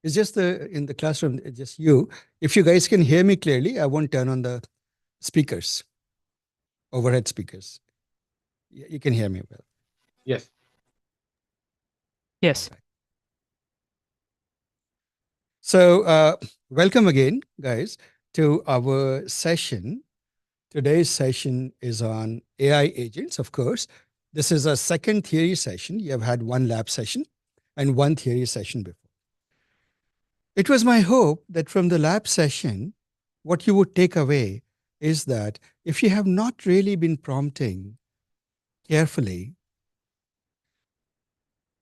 It's just in the classroom, it's just you. If you guys can hear me clearly, I won't turn on the speakers, overhead speakers. You can hear me well. Yes. Yes. Right. So welcome again, guys, to our session. Today's session is on AI agents, of course. This is a second theory session. You have had one lab session and one theory session before. It was my hope that from the lab session, what you would take away is that if you have not really been prompting carefully,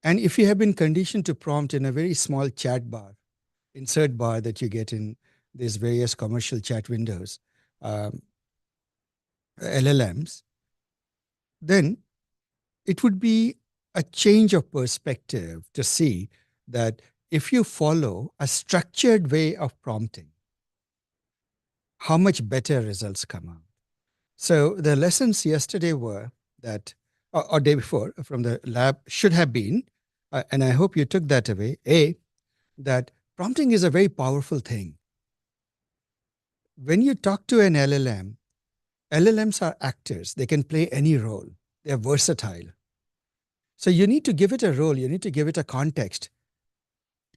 and if you have been conditioned to prompt in a very small chat bar, insert bar that you get in these various commercial chat windows, um, LLMs, then it would be a change of perspective to see that if you follow a structured way of prompting, how much better results come out. So the lessons yesterday were that, or day before from the lab should have been, and I hope you took that away, that prompting is a very powerful thing. When you talk to an LLM, LLMs are actors. They can play any role. They're versatile. So you need to give it a role. You need to give it a context.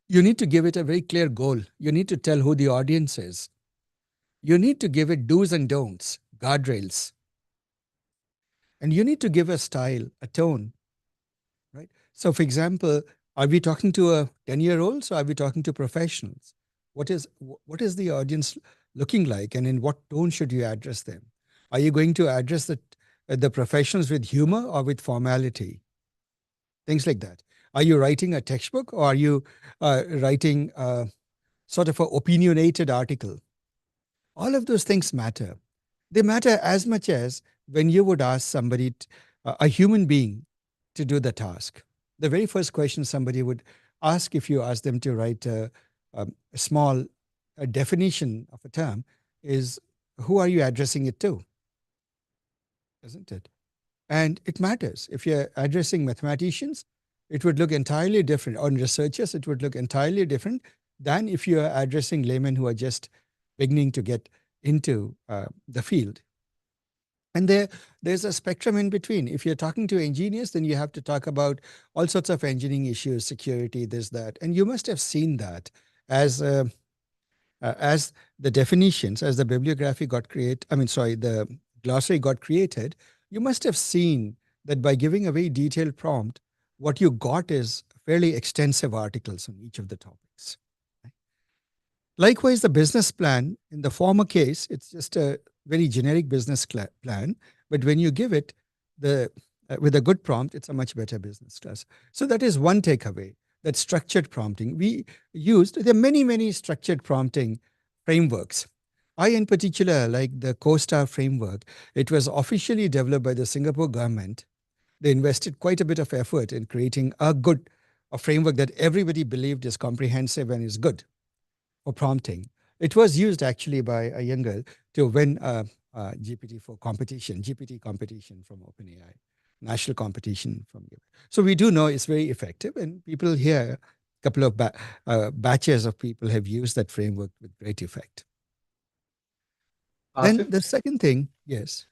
You need to give it a very clear goal. You need to tell who the audience is. You need to give it do's and don'ts, guardrails. And you need to give a style, a tone, right? So for example, are we talking to a 10-year-old? Or are we talking to professionals? What is the audience looking like, and in what tone should you address them? Are you going to address the professionals with humor or with formality? Things like that. Are you writing a textbook, or are you writing sort of an opinionated article? All of those things matter. They matter as much as when you would ask somebody, a human being, to do the task. The very first question somebody would ask if you ask them to write a small definition of a term is, who are you addressing it to? Isn't it? And it matters. If you're addressing mathematicians, it would look entirely different. On researchers, it would look entirely different than if you are addressing laymen who are just beginning to get into the field. And there's a spectrum in between. If you're talking to engineers, then you have to talk about all sorts of engineering issues, security, this, that. And you must have seen that as the definitions, as the bibliography got created, the glossary got created, you must have seen that by giving a very detailed prompt, what you got is fairly extensive articles on each of the topics. Likewise, the business plan, in the former case, it's just a very generic business plan. But when you give it with a good prompt, it's a much better business class. So that is one takeaway, that structured prompting. There are many, many structured prompting frameworks. I, in particular, like the CoStar framework. It was officially developed by the Singapore government. They invested quite a bit of effort in creating a framework that everybody believed is comprehensive and is good for prompting. It was used actually by a young girl to win a GPT competition from OpenAI, national competition from. So we do know it's very effective, and people here, a couple of batches of people have used that framework with great effect. Then the second thing, yes.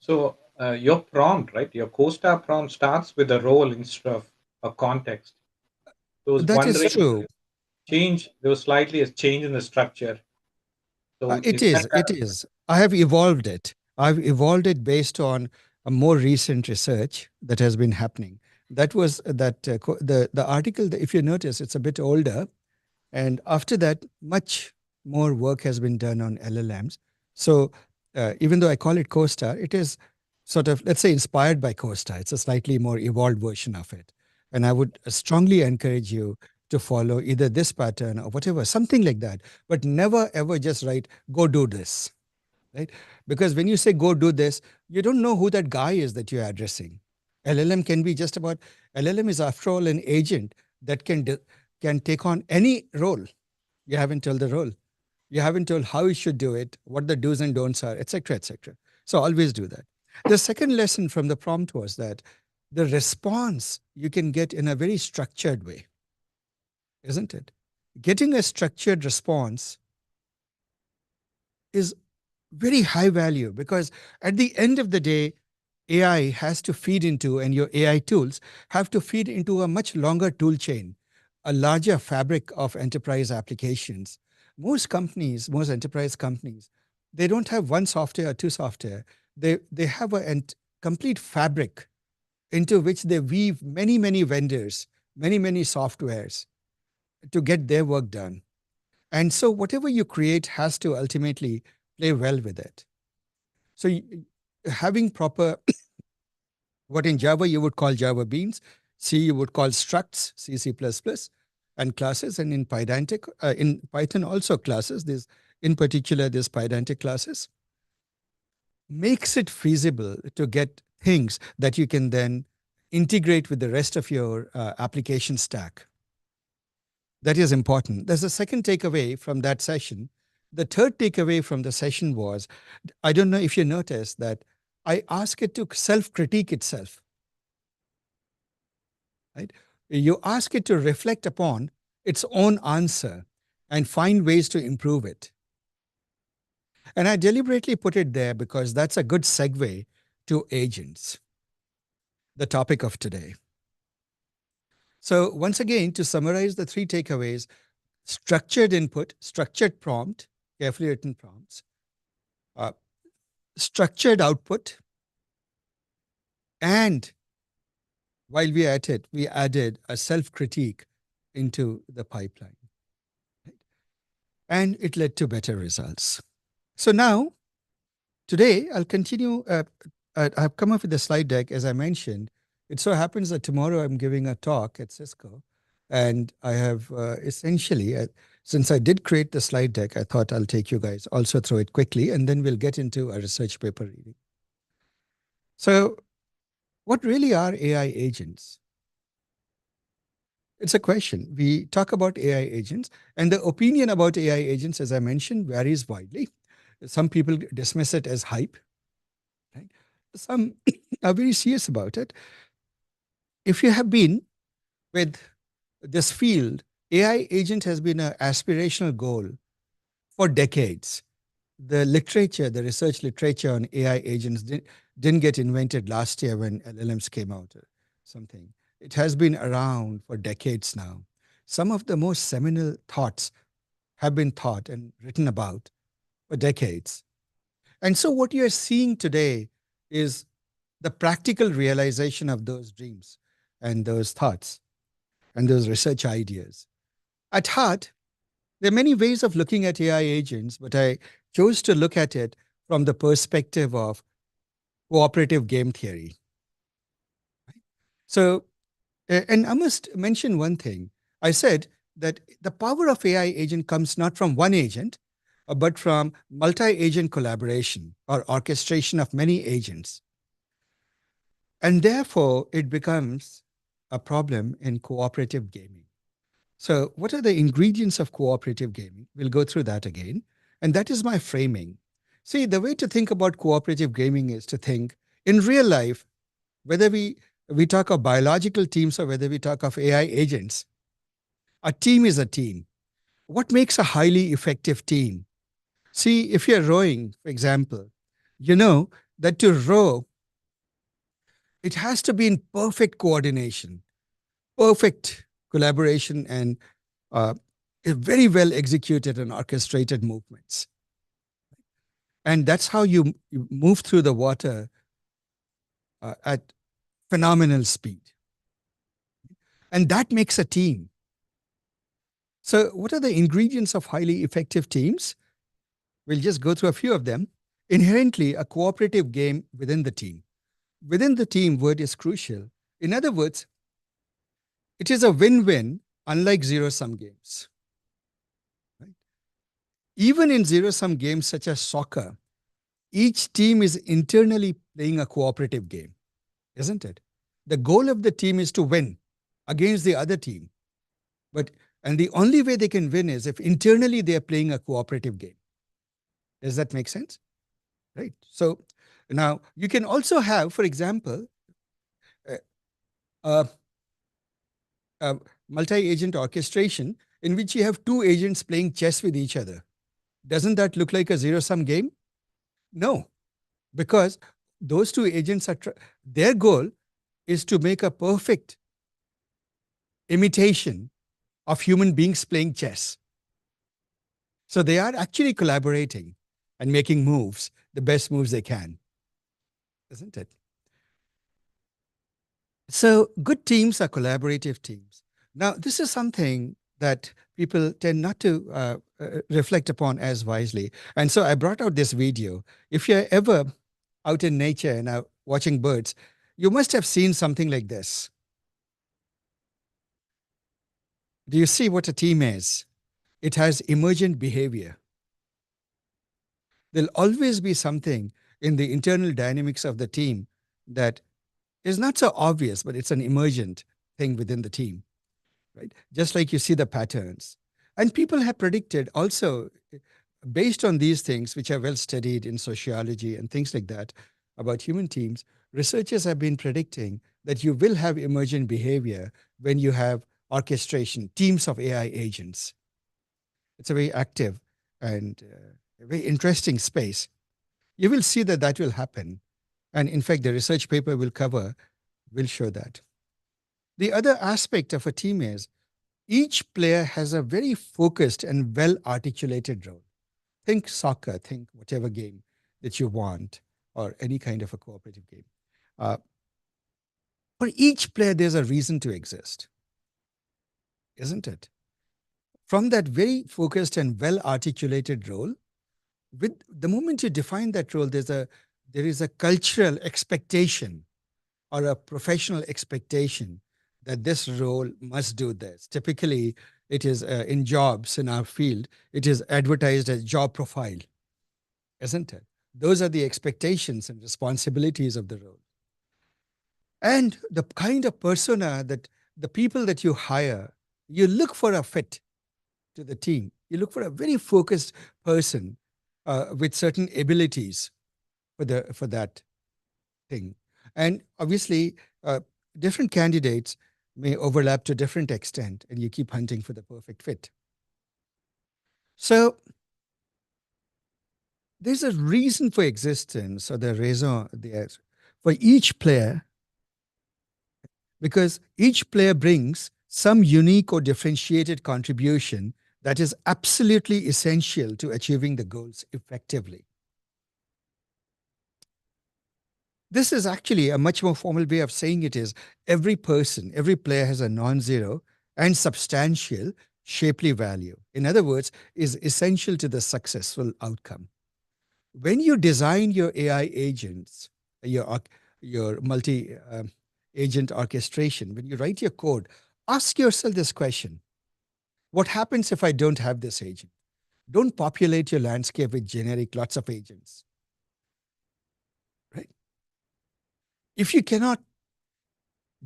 So your prompt, right? Your CoStar prompt starts with a role instead of a context. So that is true. There was slightly a change in the structure. So it is. I have evolved it. I've evolved it based on a more recent research that has been happening. That was the article, if you notice, it's a bit older. And after that, much more work has been done on LLMs. So even though I call it CoStar, it is sort of, let's say, inspired by CoStar. It's a slightly more evolved version of it. And I would strongly encourage you to follow either this pattern or whatever, something like that. But never, ever just write, go do this, right? Because when you say go do this, you don't know who that guy is that you're addressing. LLM can be just about, LLM is after all an agent that can take on any role. You haven't told the role. You haven't told how you should do it, what the do's and don'ts are, etc., etc. So always do that. The second lesson from the prompt was that the response you can get in a very structured way, isn't it? getting a structured response is very high value, because at the end of the day, AI has to feed into, and your AI tools have to feed into a much longer tool chain, a larger fabric of enterprise applications. Most companies, most enterprise companies, they don't have one software or two software. They have a complete fabric into which they weave many, many vendors, many, many softwares to get their work done. And so whatever you create has to ultimately play well with it. So having proper, what in Java you would call Java beans, C you would call structs, C++, and classes, and in Pydantic, in Python also classes, this in particular this Pydantic classes, makes it feasible to get things that you can then integrate with the rest of your application stack. That is important. There's a second takeaway from that session. The third takeaway from the session was, I don't know if you noticed that I ask it to self-critique itself. Right? You ask it to reflect upon its own answer and find ways to improve it. And I deliberately put it there because that's a good segue to agents, the topic of today. So once again, to summarize the three takeaways: structured input, structured prompt, carefully written prompts, uh, structured output, and while we are at it, we added a self-critique into the pipeline. Right? And it led to better results. So now, today, I'll continue. I've come up with a slide deck, as I mentioned. It so happens that tomorrow I'm giving a talk at Cisco, and I have essentially, since I did create the slide deck, I thought I'll take you guys also through it quickly, and then we'll get into a research paper reading. So what really are AI agents? It's a question. We talk about AI agents, and the opinion about AI agents, as I mentioned, varies widely. Some people dismiss it as hype, right? Some are very serious about it. If you have been with this field, AI agent has been an aspirational goal for decades. The literature, the research literature on AI agents didn't get invented last year when LLMs came out or something. It has been around for decades now. Some of the most seminal thoughts have been thought and written about for decades. And so what you're seeing today is the practical realization of those dreams and those thoughts and those research ideas. At heart, there are many ways of looking at AI agents, but I chose to look at it from the perspective of cooperative game theory. So, and I must mention one thing. I said that the power of AI agent comes not from one agent, but from multi-agent collaboration or orchestration of many agents. And therefore, it becomes a problem in cooperative gaming. So what are the ingredients of cooperative gaming? We'll go through that again. And that is my framing. See, the way to think about cooperative gaming is to think in real life, whether we talk of biological teams or whether we talk of AI agents, a team is a team. What makes a highly effective team? See, if you're rowing, for example, you know that to row, it has to be in perfect coordination, perfect collaboration, and very well executed and orchestrated movements. And that's how you move through the water at phenomenal speed. And that makes a team. So what are the ingredients of highly effective teams? We'll just go through a few of them. Inherently, a cooperative game within the team. Within the team word is crucial. In other words, it is a win-win, unlike zero-sum games. Right? Even in zero-sum games such as soccer, each team is internally playing a cooperative game, isn't it? The goal of the team is to win against the other team. And the only way they can win is if internally they are playing a cooperative game. Does that make sense? Right. So now you can also have, for example, uh, multi-agent orchestration in which you have two agents playing chess with each other. Doesn't that look like a zero-sum game? No, because those two agents are, their goal is to make a perfect imitation of human beings playing chess. So they are actually collaborating and making moves, the best moves they can, isn't it? So good teams are collaborative teams. Now, this is something that people tend not to reflect upon as wisely. And so I brought out this video. If you're ever out in nature and are watching birds, you must have seen something like this. Do you see what a team is? It has emergent behavior. There'll always be something in the internal dynamics of the team that is not so obvious, but it's an emergent thing within the team, right? Just like you see the patterns. And people have predicted also, based on these things, which are well studied in sociology and things like that, about human teams, researchers have been predicting that you will have emergent behavior when you have orchestration, teams of AI agents. It's a very active and a very interesting space. You will see that that will happen. And in fact, the research paper will show that. The other aspect of a team is each player has a very focused and well articulated role. Think soccer, think whatever game that you want, or any kind of a cooperative game. Uh, for each player, there's a reason to exist, isn't it? From that very focused and well articulated role, with the moment you define that role, there is a cultural expectation or a professional expectation that this role must do this. Typically, it is in jobs in our field, it is advertised as job profile, isn't it? Those are the expectations and responsibilities of the role. And the kind of persona that the people that you hire, you look for a fit to the team. You look for a very focused person with certain abilities for that thing. And obviously, different candidates may overlap to different extent, and you keep hunting for the perfect fit. So there's a reason for existence, or the raison d'être for each player, because each player brings some unique or differentiated contribution that is absolutely essential to achieving the goals effectively. This is actually a much more formal way of saying it is every person, every player has a non-zero and substantial shapely value. In other words, is essential to the successful outcome. When you design your AI agents, your multi-agent orchestration, when you write your code, ask yourself this question. What happens if I don't have this agent? Don't populate your landscape with generic lots of agents. Right? If you cannot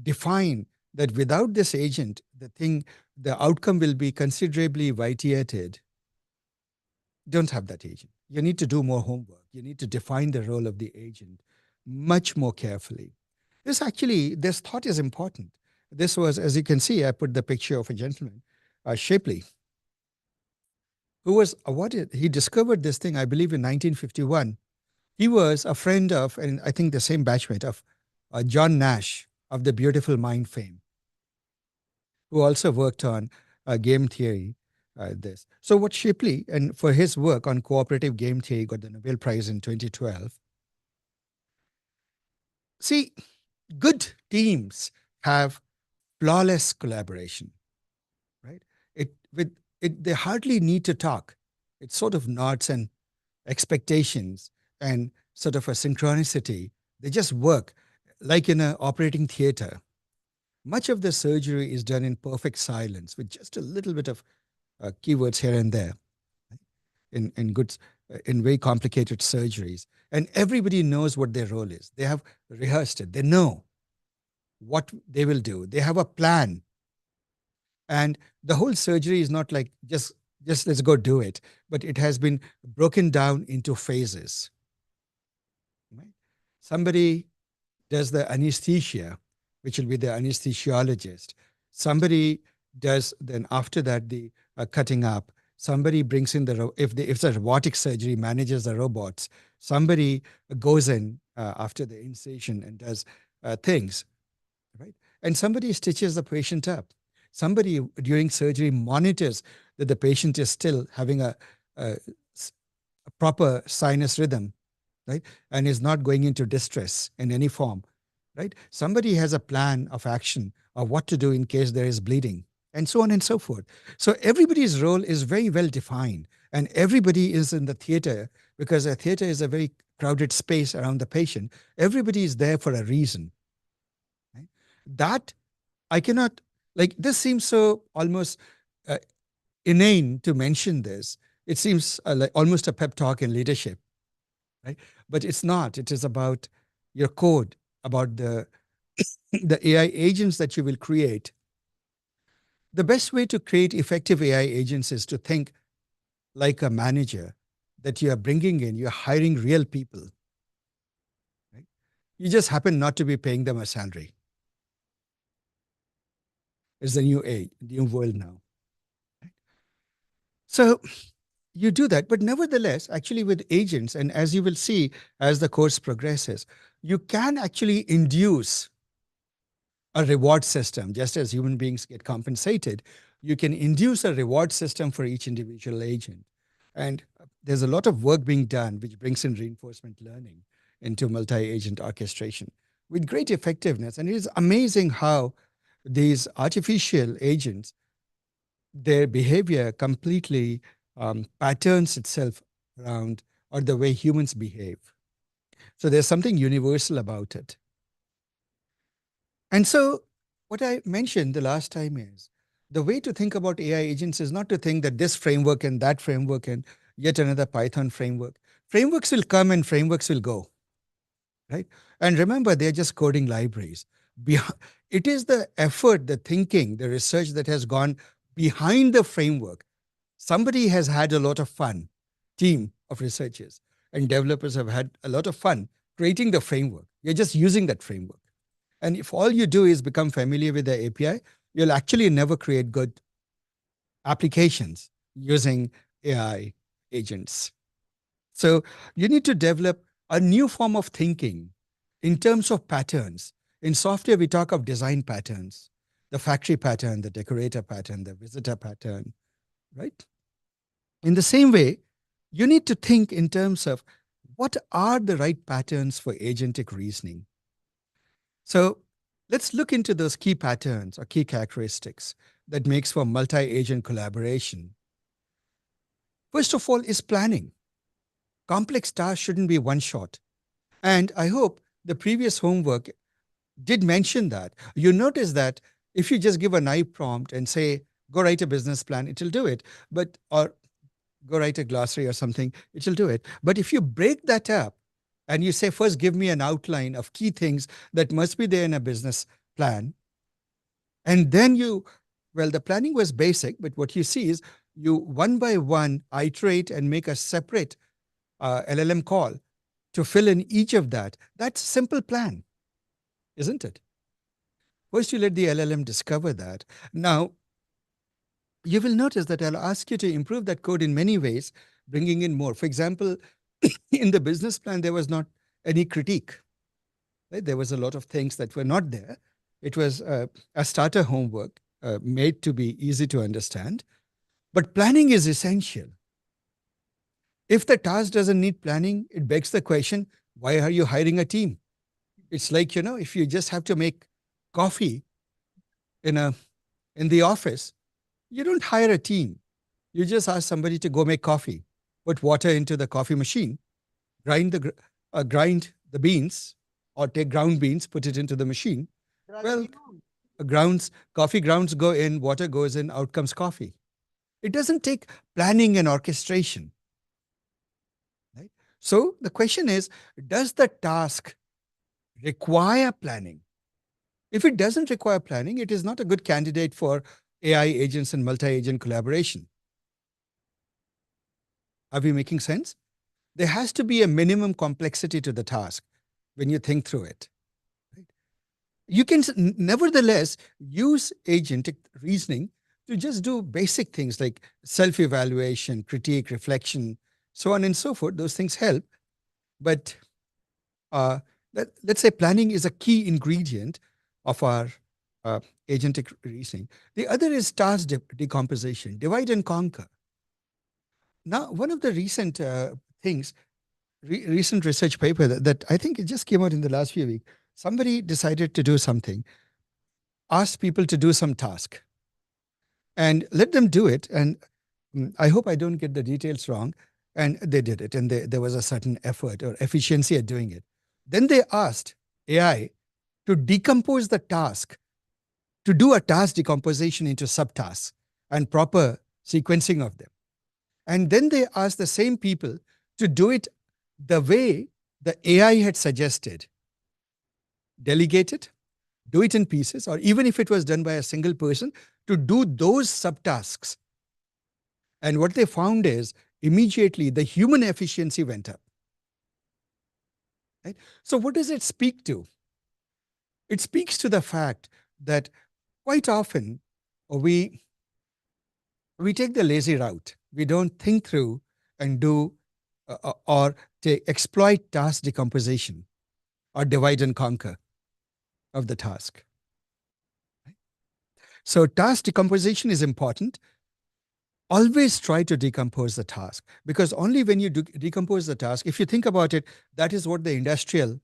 define that without this agent, the outcome will be considerably vitiated, don't have that agent. You need to do more homework. You need to define the role of the agent much more carefully. This thought is important. This was, as you can see, I put the picture of a gentleman, Shapley, who was awarded, he discovered this thing, I believe, in 1951. He was a friend of, and I think the same batchmate of John Nash of the Beautiful Mind fame, who also worked on game theory. So what Shipley, and for his work on cooperative game theory, got the Nobel Prize in 2012. See, good teams have flawless collaboration, right? They hardly need to talk. It's sort of nods and expectations and sort of a synchronicity. They just work like in an operating theater. Much of the surgery is done in perfect silence with just a little bit of keywords here and there in very complicated surgeries. And everybody knows what their role is. They have rehearsed it. They know what they will do. They have a plan. And the whole surgery is not like just let's go do it, but it has been broken down into phases. Right? Somebody does the anesthesia, which will be the anesthesiologist. Somebody does, then after that, the cutting up. Somebody brings in if it's a robotic surgery, manages the robots. Somebody goes in after the incision and does things, right? And somebody stitches the patient up. Somebody during surgery monitors that the patient is still having a proper sinus rhythm, right? And is not going into distress in any form, right? Somebody has a plan of action of what to do in case there is bleeding, and so on and so forth. So everybody's role is very well defined, and everybody is in the theater because a theater is a very crowded space around the patient. Everybody is there for a reason. Right? That I cannot, like, this seems so almost uh, inane to mention this. It seems like almost a pep talk in leadership, right? But it's not. It is about your code, about the AI agents that you will create. The best way to create effective AI agents is to think like a manager that you are bringing in. You're hiring real people, right? You just happen not to be paying them a salary. It's the new age, new world now. So you do that, but nevertheless, actually with agents, and as you will see as the course progresses, you can actually induce a reward system. Just as human beings get compensated, you can induce a reward system for each individual agent. And there's a lot of work being done which brings in reinforcement learning into multi-agent orchestration with great effectiveness. And it is amazing how these artificial agents, their behavior completely patterns itself around or the way humans behave. So there's something universal about it. And so, what I mentioned the last time is the way to think about AI agents is not to think that this framework and that framework and yet another Python framework. Frameworks will come and frameworks will go, right? And remember, they're just coding libraries. It is the effort, the thinking, the research that has gone behind the framework. Somebody has had a lot of fun, team of researchers and developers have had a lot of fun creating the framework. You're just using that framework. And if all you do is become familiar with the API, you'll actually never create good applications using AI agents. So you need to develop a new form of thinking in terms of patterns. In software, we talk of design patterns, the factory pattern, the decorator pattern, the visitor pattern, right? In the same way, you need to think in terms of what are the right patterns for agentic reasoning. So let's look into those key patterns or key characteristics that makes for multi-agent collaboration. First of all is planning. Complex tasks shouldn't be one shot. And I hope the previous homework did mention that. You notice that if you just give a naive prompt and say, go write a business plan, it will do it. Or go write a glossary or something, it will do it. But if you break that up and you say, first give me an outline of key things that must be there in a business plan, and then the planning was basic, but what you see is you one by one iterate and make a separate LLM call to fill in each of that. That's a simple plan, isn't it? First, you let the LLM discover that. Now, you will notice that I'll ask you to improve that code in many ways, bringing in more. For example, in the business plan, there was not any critique. Right? There was a lot of things that were not there. It was a starter homework made to be easy to understand. But planning is essential. If the task doesn't need planning, it begs the question, why are you hiring a team? It's like, if you just have to make coffee in the office, you don't hire a team. You just ask somebody to go make coffee, put water into the coffee machine, grind the beans, or take ground beans, put it into the machine. Well, coffee grounds go in, water goes in, out comes coffee. It doesn't take planning and orchestration. Right? So the question is, does the task require planning? If it doesn't require planning, it is not a good candidate for AI agents and multi-agent collaboration. Are we making sense? There has to be a minimum complexity to the task when you think through it. Right? You can nevertheless use agentic reasoning to just do basic things like self-evaluation, critique, reflection, so on and so forth. Those things help. But uh, let's say planning is a key ingredient of our uh, agentic reasoning. The other is task decomposition, divide and conquer. Now, one of the recent things, recent research paper that I think it just came out in the last few weeks, somebody decided to do something, asked people to do some task and let them do it. And I hope I don't get the details wrong. And they did it, and there was a certain effort or efficiency at doing it. Then they asked AI to decompose the task, to do a task decomposition into subtasks and proper sequencing of them. And then they asked the same people to do it the way the AI had suggested. Delegate it, do it in pieces, or even if it was done by a single person, to do those subtasks. And what they found is immediately the human efficiency went up. Right? So, what does it speak to? It speaks to the fact that quite often we take the lazy route. We don't think through and do or exploit task decomposition or divide and conquer of the task. So task decomposition is important. Always try to decompose the task, because only when you decompose the task, if you think about it, that is what the industrial,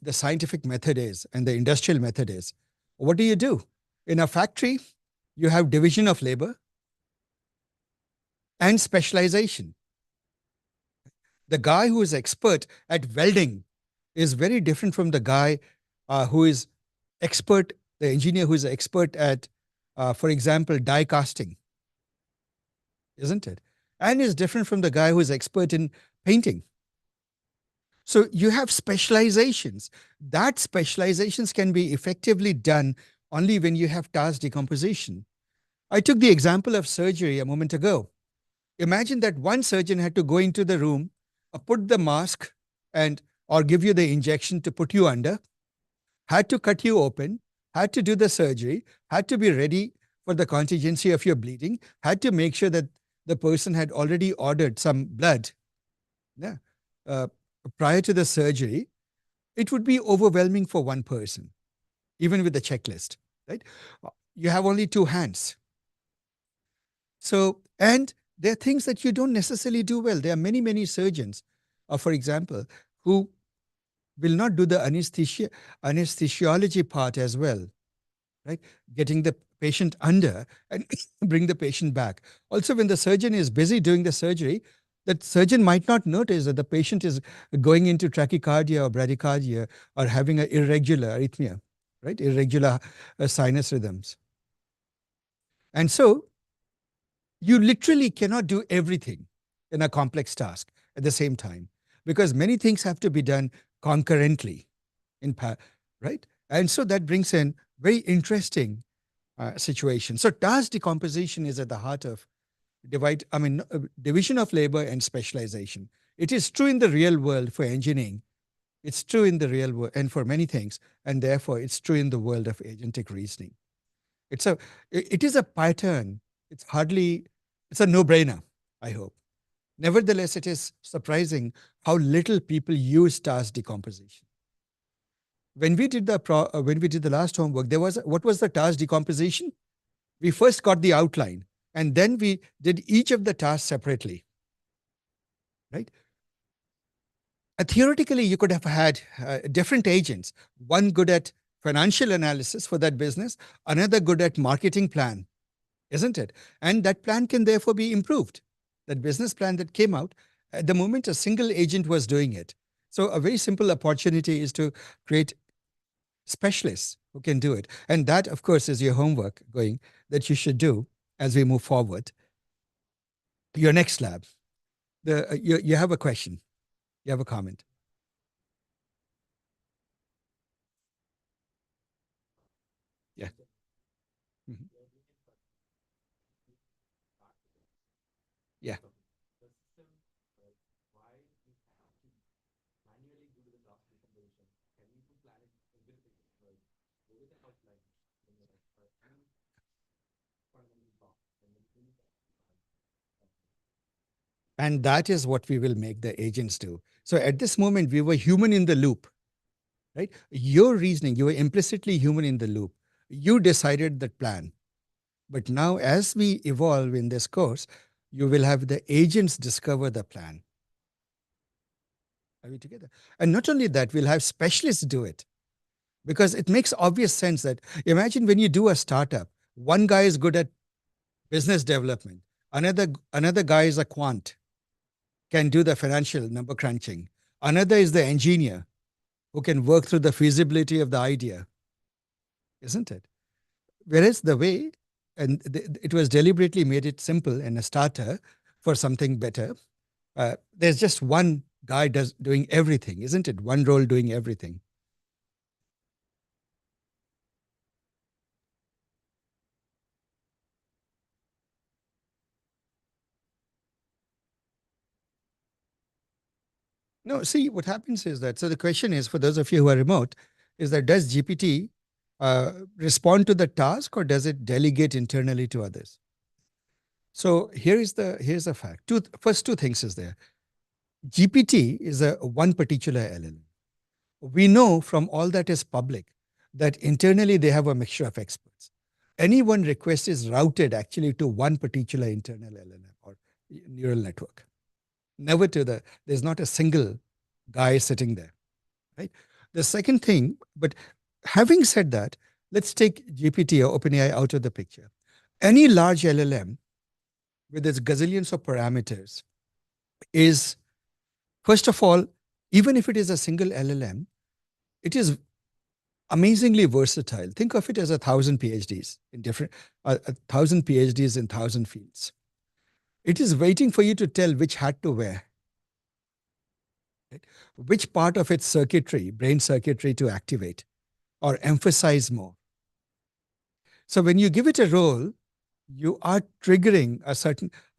the scientific method is and the industrial method is. What do you do? In a factory, you have division of labor and specialization. The guy who is expert at welding is very different from the guy who is expert, the engineer who is expert at, for example, die casting, isn't it? And is different from the guy who is expert in painting. So you have specializations. That specializations can be effectively done only when you have task decomposition. I took the example of surgery a moment ago. Imagine that one surgeon had to go into the room, put the mask and or give you the injection to put you under, had to cut you open, had to do the surgery, had to be ready for the contingency of your bleeding, had to make sure that the person had already ordered some blood, yeah, uh, prior to the surgery. It would be overwhelming for one person, even with the checklist, right? You have only two hands. So, and there are things that you don't necessarily do well. There are many, many surgeons, for example, who will not do the anesthesiology part as well, right? Getting the patient under and bring the patient back. Also, when the surgeon is busy doing the surgery, that surgeon might not notice that the patient is going into tachycardia or bradycardia or having an irregular arrhythmia, right? Irregular sinus rhythms. And so you literally cannot do everything in a complex task at the same time, because many things have to be done concurrently right? And so that brings in very interesting situation. So task decomposition is at the heart of division of labor and specialization. It is true in the real world for engineering. It's true in the real world and for many things, and therefore it's true in the world of agentic reasoning. It is a pattern. It's a no-brainer, I hope. Nevertheless, it is surprising how little people use task decomposition. When we did the last homework, what was the task decomposition? We first got the outline, and then we did each of the tasks separately, right? Theoretically, you could have had different agents, one good at financial analysis for that business, another good at marketing plan, isn't it? And that plan can therefore be improved. That business plan that came out, at the moment a single agent was doing it. So a very simple opportunity is to create specialists who can do it. And that, of course, is your homework that you should do as we move forward. Your next lab. You have a question. You have a comment. Yeah. Mhm. Yeah. And that is what we will make the agents do. So at this moment, we were human in the loop, right? Your reasoning, you were implicitly human in the loop. You decided that plan. But now, as we evolve in this course, you will have the agents discover the plan. Are we together? And not only that, we'll have specialists do it because it makes obvious sense that imagine when you do a startup, one guy is good at business development, another guy is a quant, can do the financial number crunching, another is the engineer who can work through the feasibility of the idea, isn't it? Whereas the way, and it was deliberately made it simple in a starter for something better. There's just one guy doing everything, isn't it? One role doing everything. No, see, what happens is that, so the question is, for those of you who are remote, is that does GPT respond to the task or does it delegate internally to others? So here's the fact. First two things is there. GPT is a one particular LLM. We know from all that is public that internally they have a mixture of experts. Any one request is routed actually to one particular internal LLM or neural network. Never to there's not a single guy sitting there, right? The second thing, but having said that, let's take GPT or OpenAI out of the picture. Any large LLM with its gazillions of parameters is, first of all, even if it is a single LLM, it is amazingly versatile. Think of it as 1,000 PhDs in different, 1,000 PhDs in 1,000 fields. It is waiting for you to tell which hat to wear, right? Which part of its circuitry, brain circuitry, to activate or emphasize more. So when you give it a role, you are triggering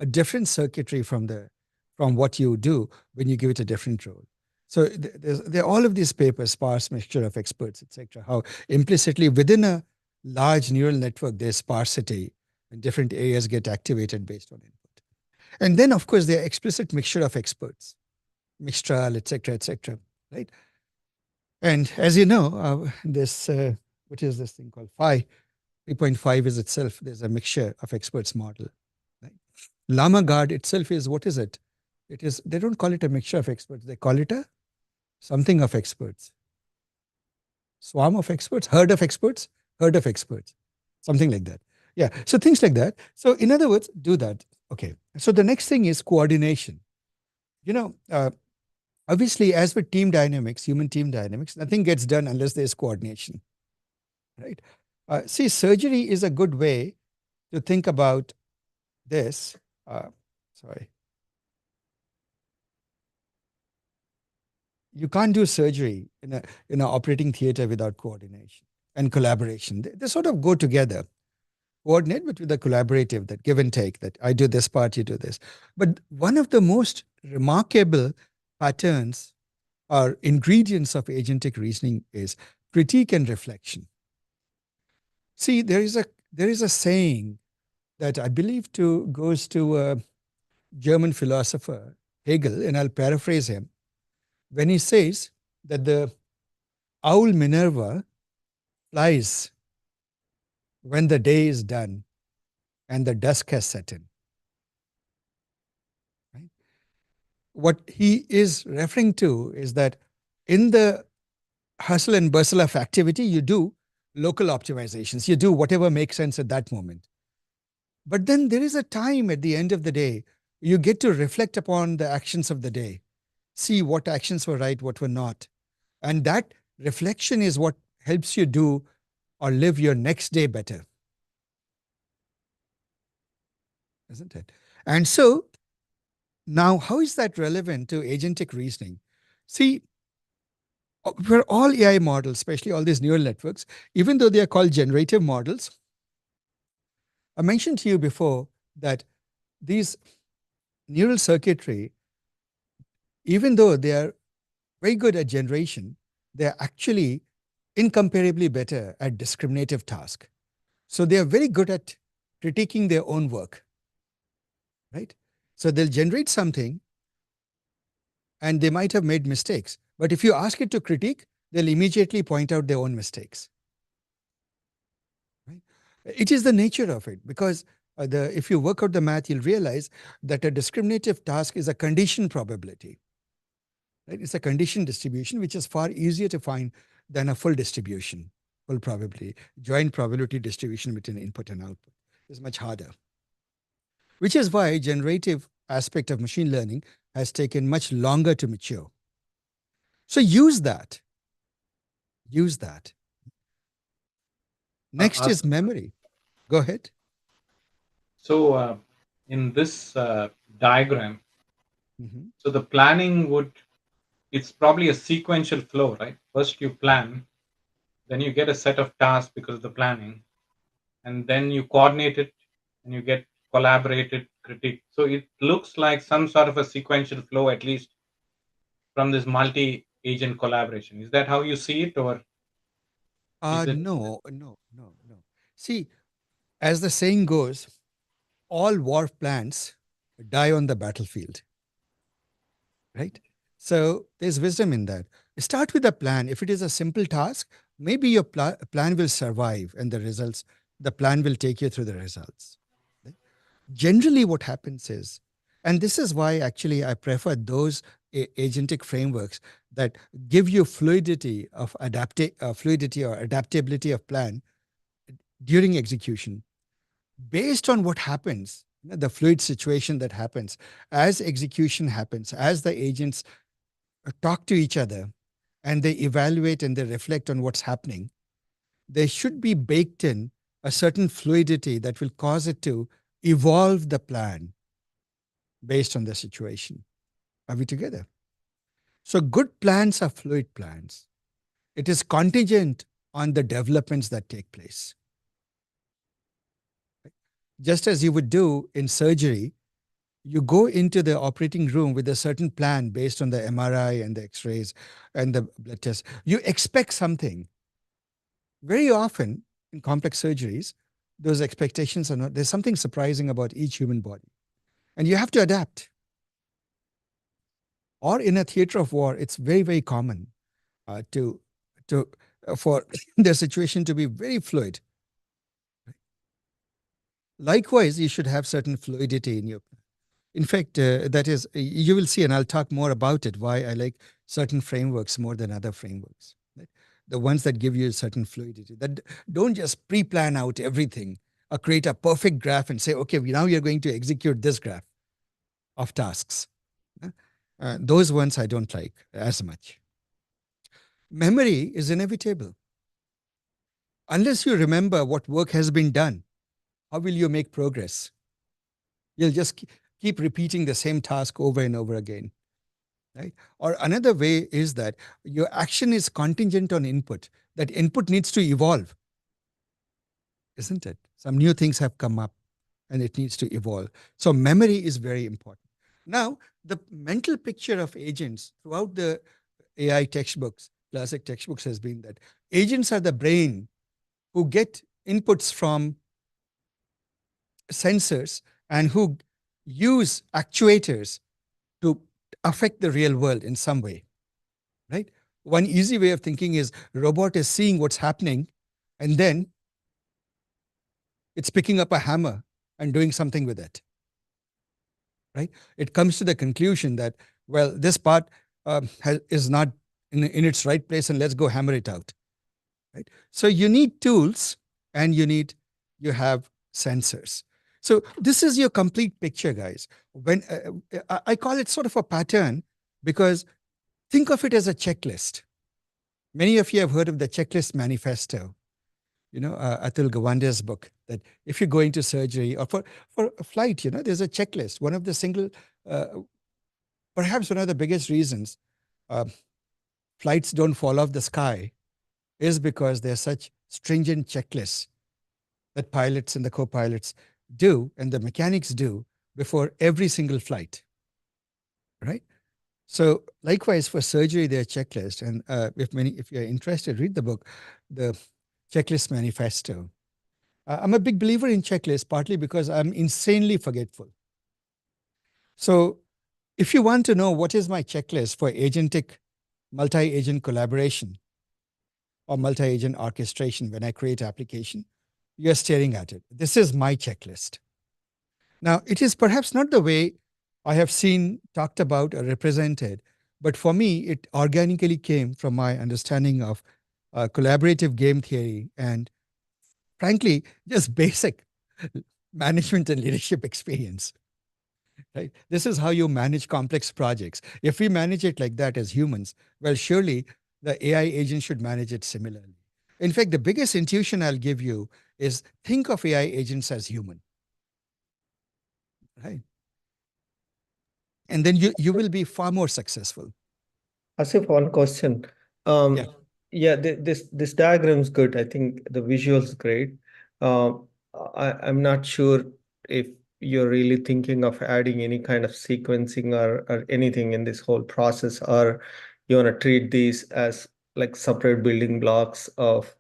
a different circuitry from what you do when you give it a different role. So there are all of these papers, sparse mixture of experts, etc. How implicitly within a large neural network there's sparsity, and different areas get activated based on input. And then, of course, there are explicit mixture of experts, Mixtral, etc., right? And as you know, what is this thing called Phi? 3.5 is itself, there's a mixture of experts model. Right? Llama Guard itself is, what is it? It is, they don't call it a mixture of experts, they call it a something of experts. Swarm of experts, herd of experts, something like that. Yeah, so things like that. So in other words, do that. Okay, so the next thing is coordination. Obviously, as with team dynamics, human team dynamics, nothing gets done unless there's coordination, right? See, surgery is a good way to think about this. Sorry. You can't do surgery in an operating theater without coordination and collaboration. They sort of go together. Coordinate, but with the collaborative, that give and take, that I do this part, you do this. But one of the most remarkable patterns or ingredients of agentic reasoning is critique and reflection. See, there is a saying that I believe goes to a German philosopher, Hegel, and I'll paraphrase him, when he says that the owl Minerva flies when the day is done and the dusk has set in. Right? What he is referring to is that in the hustle and bustle of activity, you do local optimizations, you do whatever makes sense at that moment. But then there is a time at the end of the day, you get to reflect upon the actions of the day, see what actions were right, what were not. And that reflection is what helps you do or live your next day better. Isn't it? And so now, how is that relevant to agentic reasoning? See, for all AI models, especially all these neural networks, even though they are called generative models, I mentioned to you before that these neural circuitry, even though they are very good at generation, they're actually incomparably better at discriminative task. So they are very good at critiquing their own work, right? So they'll generate something and they might have made mistakes. But if you ask it to critique, they'll immediately point out their own mistakes. Right? It is the nature of it because if you work out the math, you'll realize that a discriminative task is a condition probability. Right? It's a condition distribution, which is far easier to find than a full distribution, full probability. Joint probability distribution between input and output is much harder. Which is why generative aspect of machine learning has taken much longer to mature. So use that. Use that. Next is memory. Go ahead. So in this diagram, Mhm. so the planning it's probably a sequential flow, right? First you plan, then you get a set of tasks because of the planning, and then you coordinate it and you get collaborated critique. So it looks like some sort of a sequential flow, at least from this multi-agent collaboration. Is that how you see it, or is it? No, no, no, no. See, as the saying goes, all war plans die on the battlefield, right? So there's wisdom in that. Start with a plan. If it is a simple task, maybe your plan will survive and the plan will take you through the results. Right? Generally, what happens is, and this is why actually I prefer those agentic frameworks that give you fluidity or adaptability of plan during execution based on what happens, the fluid situation that happens as execution happens, as the agents talk to each other and they evaluate and they reflect on what's happening. There should be baked in a certain fluidity that will cause it to evolve the plan based on the situation. Are we together? So, good plans are fluid plans. It is contingent on the developments that take place. Just as you would do in surgery, you go into the operating room with a certain plan based on the MRI and the X rays and the blood tests. You expect something. Very often in complex surgeries, those expectations are not, there's something surprising about each human body. And you have to adapt. Or in a theater of war, it's very, very common to for the situation to be very fluid. Likewise, you should have certain fluidity in your plan. In fact, that is, you will see, and I'll talk more about it, why I like certain frameworks more than other frameworks. Right? The ones that give you certain fluidity, that don't just pre-plan out everything or create a perfect graph and say, okay, now you're going to execute this graph of tasks. Those ones I don't like as much. Memory is inevitable. Unless you remember what work has been done, how will you make progress? You'll just keep repeating the same task over and over again. Right? Or another way is that your action is contingent on input. That input needs to evolve, isn't it? Some new things have come up and it needs to evolve. So memory is very important. Now, the mental picture of agents throughout the AI textbooks, classic textbooks, has been that agents are the brain who get inputs from sensors and who use actuators to affect the real world in some way, right? One easy way of thinking is robot is seeing what's happening and then it's picking up a hammer and doing something with it, right? It comes to the conclusion that, well, this part is not in its right place and let's go hammer it out, right? So you need tools and you have sensors. So this is your complete picture, guys. When I call it sort of a pattern because think of it as a checklist. Many of you have heard of the checklist manifesto, Atul Gawande's book, that if you're going to surgery or for a flight, there's a checklist. Uh, Perhaps one of the biggest reasons uh, flights don't fall off the sky is because there's such stringent checklists that pilots and the co-pilots do and the mechanics do before every single flight, right? So likewise for surgery, there are checklists. And if you're interested, read the book, the Checklist Manifesto. I'm a big believer in checklists, partly because I'm insanely forgetful. So if you want to know what is my checklist for agentic multi-agent collaboration or multi-agent orchestration when I create application, you're staring at it. This is my checklist. Now, it is perhaps not the way I have seen talked about or represented, but for me, it organically came from my understanding of collaborative game theory and, frankly, just basic management and leadership experience. Right? This is how you manage complex projects. If we manage it like that as humans, well, surely the AI agent should manage it similarly. In fact, the biggest intuition I'll give you is think of AI agents as human, right? And then you will be far more successful. Asif, one question. Yeah. Yeah, this diagram is good. I think the visual is great. I'm not sure if you're really thinking of adding any kind of sequencing or anything in this whole process, or you want to treat these as like separate building blocks of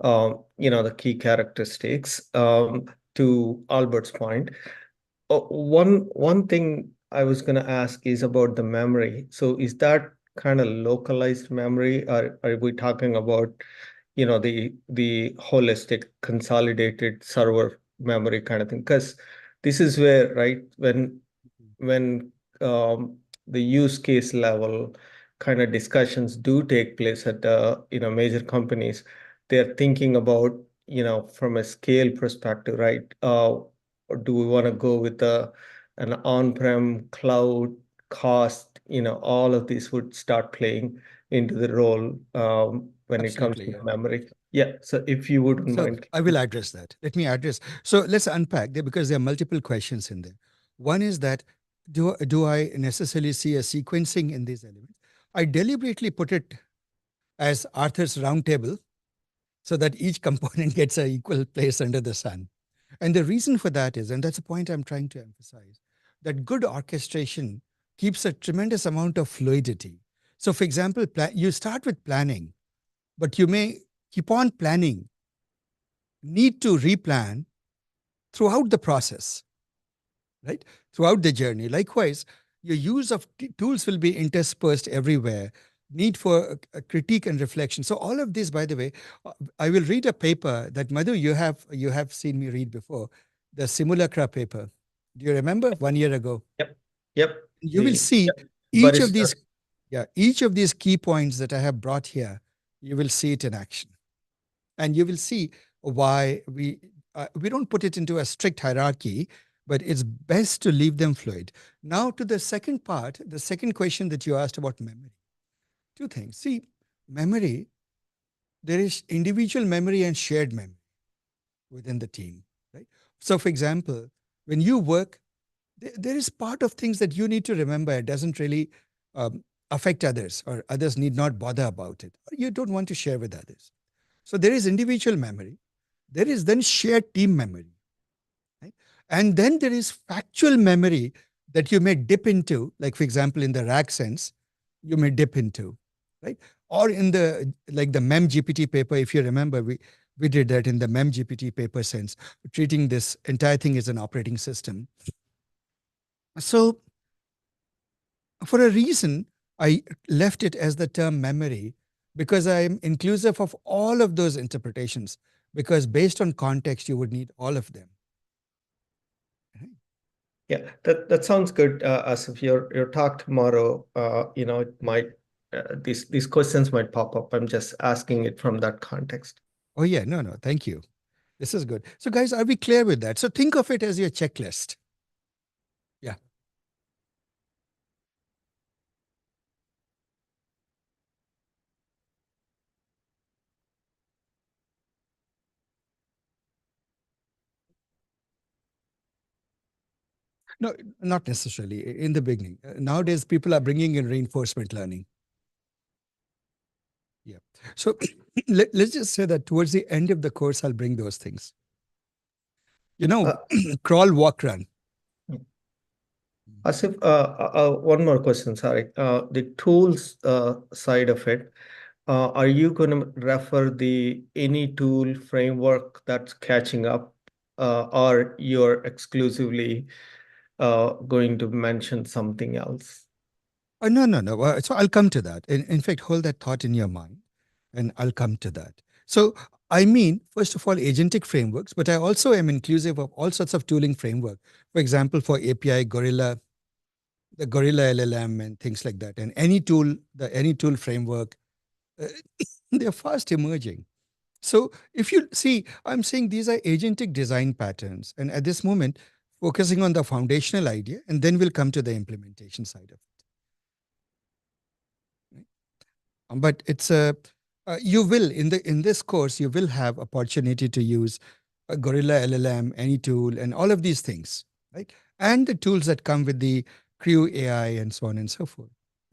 the key characteristics. To Albert's point, one thing I was going to ask is about the memory. So is that kind of localized memory, or are we talking about, the holistic consolidated server memory kind of thing? Because this is where, right, when the use case level kind of discussions do take place at major companies, they're thinking about, from a scale perspective, right? Or do we want to go with an on-prem cloud cost? All of these would start playing into the role when it comes Absolutely, to yeah. memory. Yeah. So if you wouldn't So mind. I will address that. Let me address. So let's unpack there because there are multiple questions in there. One is that do I necessarily see a sequencing in these elements? I deliberately put it as Arthur's round table so that each component gets an equal place under the sun. And the reason for that is, and that's a point I'm trying to emphasize, that good orchestration keeps a tremendous amount of fluidity. So, for example, you start with planning, but you may keep on planning, need to replan throughout the process, right? Throughout the journey. Likewise, your use of tools will be interspersed everywhere. Need for a critique and reflection. So all of this, by the way, I will read a paper that Madhu, you have seen me read before, the Simulacra paper. Do you remember 1 year ago? Yep. You will see each of these, each of these key points that I have brought here. You will see it in action, and you will see why we don't put it into a strict hierarchy, but it's best to leave them fluid. Now to the second part, the second question that you asked about memory. Two things. See, memory, there is individual memory and shared memory within the team, right? So, for example, when you work, there is part of things that you need to remember. It doesn't really affect others, or others need not bother about it. Or you don't want to share with others. So, there is individual memory. There is then shared team memory, right? And then there is factual memory that you may dip into, like, for example, in the RAG sense, you may dip into, right? Or in the like the MEM GPT paper, if you remember, we did that in the MEM GPT paper sense, treating this entire thing as an operating system. So for a reason, I left it as the term memory because I am inclusive of all of those interpretations, because based on context, you would need all of them. Yeah, that sounds good. As if your talk tomorrow, it might these questions might pop up. I'm just asking it from that context. Oh yeah, no, thank you. This is good. So guys, are we clear with that? So think of it as your checklist. Yeah. No, not necessarily in the beginning. Nowadays, people are bringing in reinforcement learning. Yeah. So let's just say that towards the end of the course, I'll bring those things. Crawl, walk, run. Asif, one more question, sorry. The tools side of it, Are you going to refer the any tool framework that's catching up, or you're exclusively going to mention something else? No, no, no. So I'll come to that. In fact, hold that thought in your mind and I'll come to that. So I mean, first of all, agentic frameworks, but I also am inclusive of all sorts of tooling framework. For example, for API, Gorilla, the Gorilla LLM and things like that. And any tool, the any tool framework, uh, they're fast emerging. So if you see, I'm saying these are agentic design patterns. And at this moment, focusing on the foundational idea, and then we'll come to the implementation side of it. But it's a you will in this course you will have opportunity to use a Gorilla LLM, any tool, and all of these things, right? And the tools that come with the Crew AI and so on and so forth.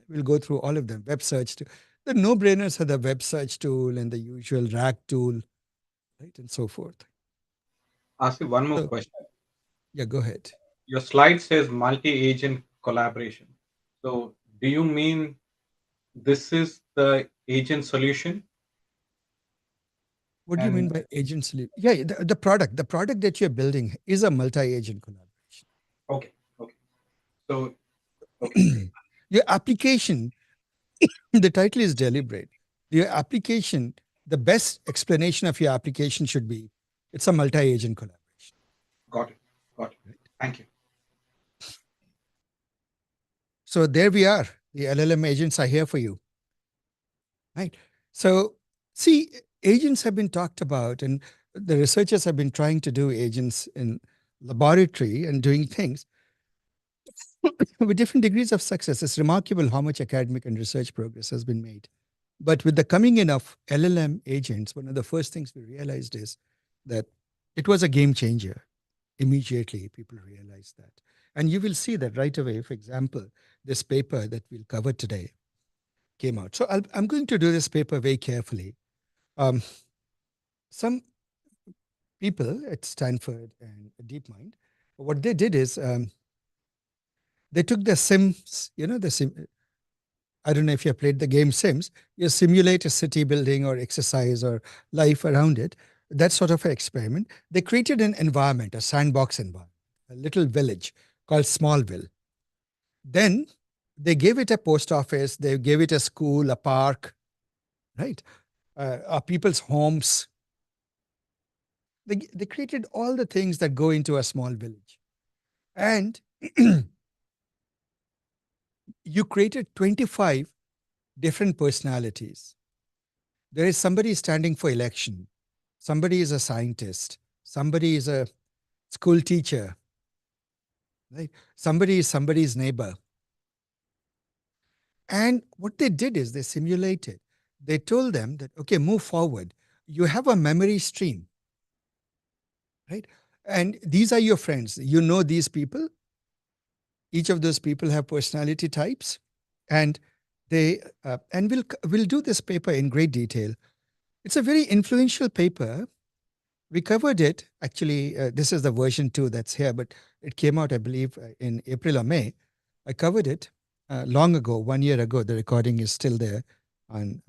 We'll go through all of them. Web search, the no-brainers are the web search tool and the usual RAG tool, right, and so forth. Ask you one more So question. yeah, go ahead. Your slide says multi-agent collaboration. So do you mean this is the agent solution? What do you mean And by agent solution? Yeah, the product that you're building is a multi-agent collaboration. okay, okay. So okay. Your application, the title is deliberate. Your application, the best explanation of your application should be it's a multi-agent collaboration. Got it. Got it. Right? Thank you. So there we are. The LLM agents are here for you. Right. So see, agents have been talked about, and the researchers have been trying to do agents in laboratory and doing things with different degrees of success. It's remarkable how much academic and research progress has been made. But with the coming in of LLM agents, one of the first things we realized is that it was a game changer. Immediately, people realized that. And you will see that right away. For example, this paper that we'll cover today came out. So I'm going to do this paper very carefully. Some people at Stanford and DeepMind, what they did is they took the Sims, I don't know if you have played the game Sims. You simulate a city building or exercise or life around it. That sort of an experiment. They created an environment, a sandbox environment, a little village called Smallville. Then they gave it a post office, they gave it a school, a park, right? People's homes. They created all the things that go into a small village. And you created 25 different personalities. There is somebody standing for election, somebody is a scientist, somebody is a school teacher, right? Somebody is somebody's neighbor. And what they did is they simulated. They told them that, okay, move forward. You have a memory stream, right? And these are your friends. You know these people. Each of those people have personality types, and they and we'll do this paper in great detail. It's a very influential paper. We covered it actually. This is the version 2 that's here, but it came out, I believe, in April or May. I covered it long ago, 1 year ago. The recording is still there on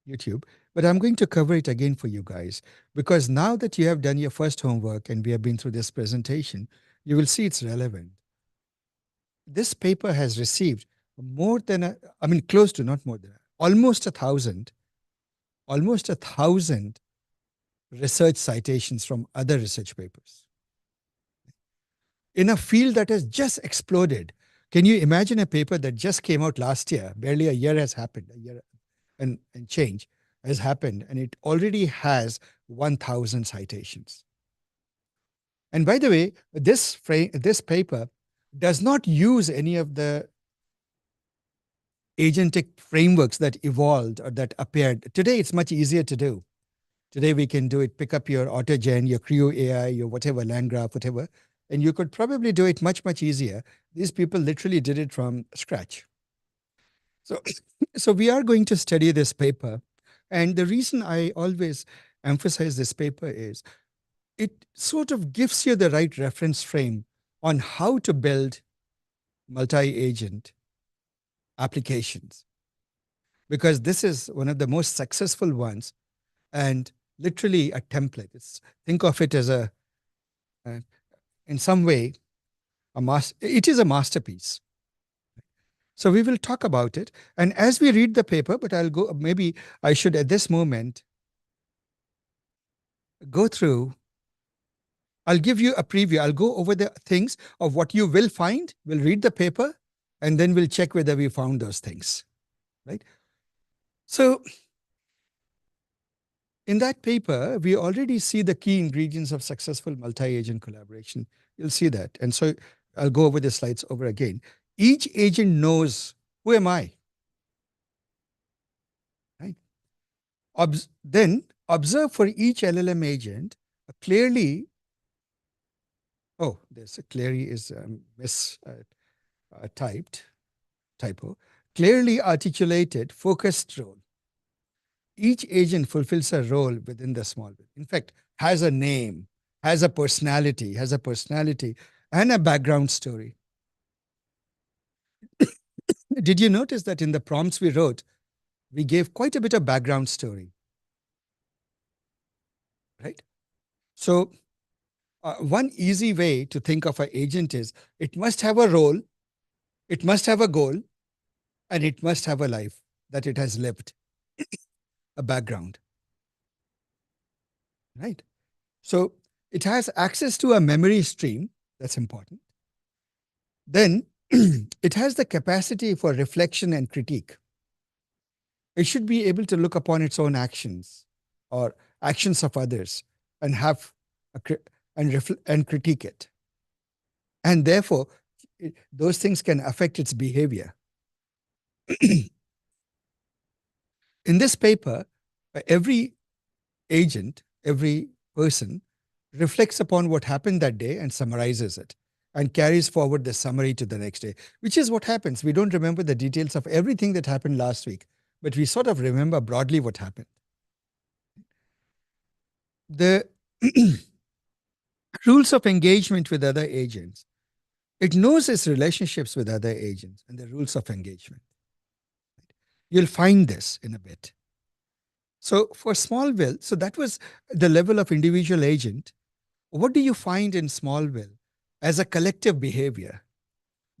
YouTube. But I'm going to cover it again for you guys because now that you have done your first homework and we have been through this presentation, you will see it's relevant. This paper has received more than close to, not more than, almost 1,000 research citations from other research papers in a field that has just exploded. Can you imagine a paper that just came out last year, barely a year has happened, a year and change has happened, and it already has 1,000 citations. And by the way, this paper does not use any of the agentic frameworks that evolved or that appeared. Today, it's much easier to do. Today, we can do it, pick up your AutoGen, your Creo AI, your whatever, LangGraph, whatever, and you could probably do it much, much easier. These people literally did it from scratch. So we are going to study this paper. And the reason I always emphasize this paper is it sort of gives you the right reference frame on how to build multi-agent applications. because this is one of the most successful ones and literally a template. Think of it as in some way, it is a masterpiece. So we will talk about it. And as we read the paper, but maybe I should at this moment go through. I'll give you a preview. I'll go over the things of what you will find. We'll read the paper and then we'll check whether we found those things, right? So in that paper, we already see the key ingredients of successful multi-agent collaboration. You'll see that. And so I'll go over the slides over again. Each agent knows, who am I? Right? Then observe for each LLM agent clearly. Oh, there's a clearly is typo. Clearly articulated, focused role. Each agent fulfills a role within the small will. In fact, has a name, has a personality, and a background story. Did you notice that in the prompts we wrote, we gave quite a bit of background story, right? So one easy way to think of an agent is it must have a role, it must have a goal, and it must have a life that it has lived, a background, right? So it has access to a memory stream, that's important. Then it has the capacity for reflection and critique. It should be able to look upon its own actions or actions of others and have and critique it. And therefore, those things can affect its behavior. In this paper, every agent, every person reflects upon what happened that day and summarizes it and carries forward the summary to the next day, which is what happens. We don't remember the details of everything that happened last week, but we sort of remember broadly what happened. The rules of engagement with other agents. It knows its relationships with other agents and the rules of engagement. You'll find this in a bit. So for Smallville, so that was the level of individual agent. What do you find in Smallville as a collective behavior?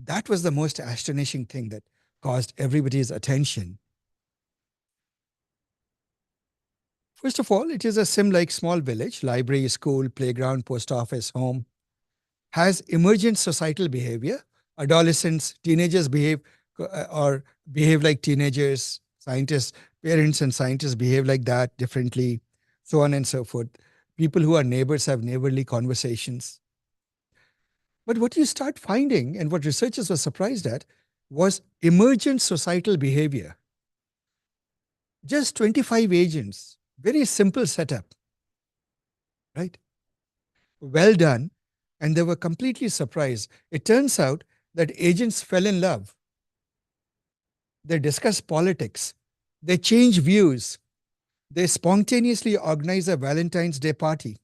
That was the most astonishing thing that caused everybody's attention. First of all, it is a sim-like small village, library, school, playground, post office, home, has emergent societal behavior. Adolescents, teenagers behave like teenagers, scientists, parents and scientists behave like that differently, so on and so forth. People who are neighbors have neighborly conversations. But what you start finding, and what researchers were surprised at, was emergent societal behavior. Just 25 agents, very simple setup, right? Well done. And they were completely surprised. It turns out that agents fell in love. They discuss politics. They change views. They spontaneously organize a Valentine's Day party.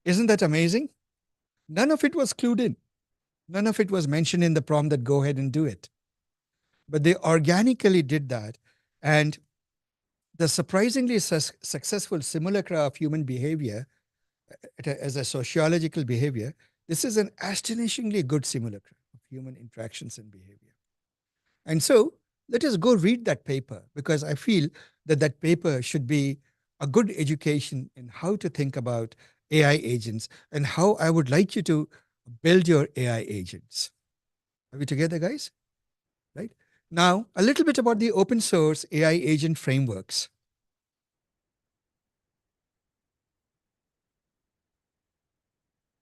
Isn't that amazing? None of it was clued in. None of it was mentioned in the prompt that go ahead and do it. But they organically did that. And the surprisingly successful simulacra of human behavior as a sociological behavior, this is an astonishingly good simulacra of human interactions and behavior. And so let us go read that paper, because I feel that that paper should be a good education in how to think about AI agents and how I would like you to build your AI agents. Are we together, guys? Right? Now, a little bit about the open source AI agent frameworks.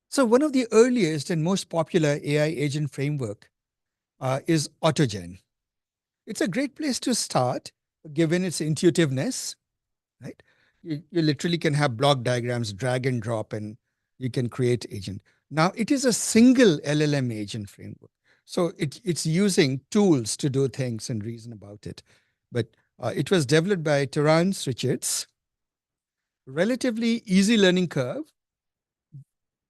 So one of the earliest and most popular AI agent framework is AutoGen. It's a great place to start, given its intuitiveness, right? You literally can have block diagrams, drag and drop, and you can create agent. Now, it is a single LLM agent framework. So it's using tools to do things and reason about it. But it was developed by Terrance Richards. Relatively easy learning curve.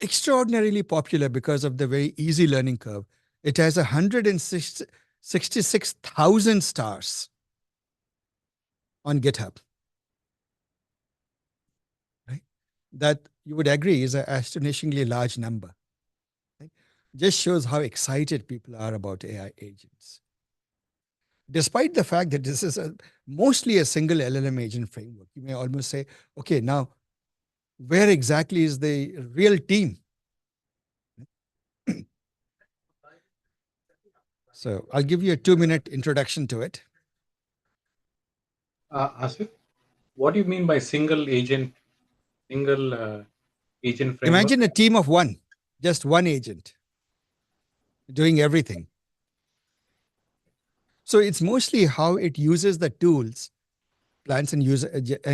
Extraordinarily popular because of the very easy learning curve. It has 106 66,000 stars on GitHub. Right? That you would agree is an astonishingly large number. Right? Just shows how excited people are about AI agents. Despite the fact that this is mostly a single LLM agent framework, you may almost say, okay, now where exactly is the real team? So I'll give you a 2-minute introduction to it. Asif, what do you mean by single agent framework? Imagine a team of one, just one agent doing everything. So it's mostly how it uses the tools, plans and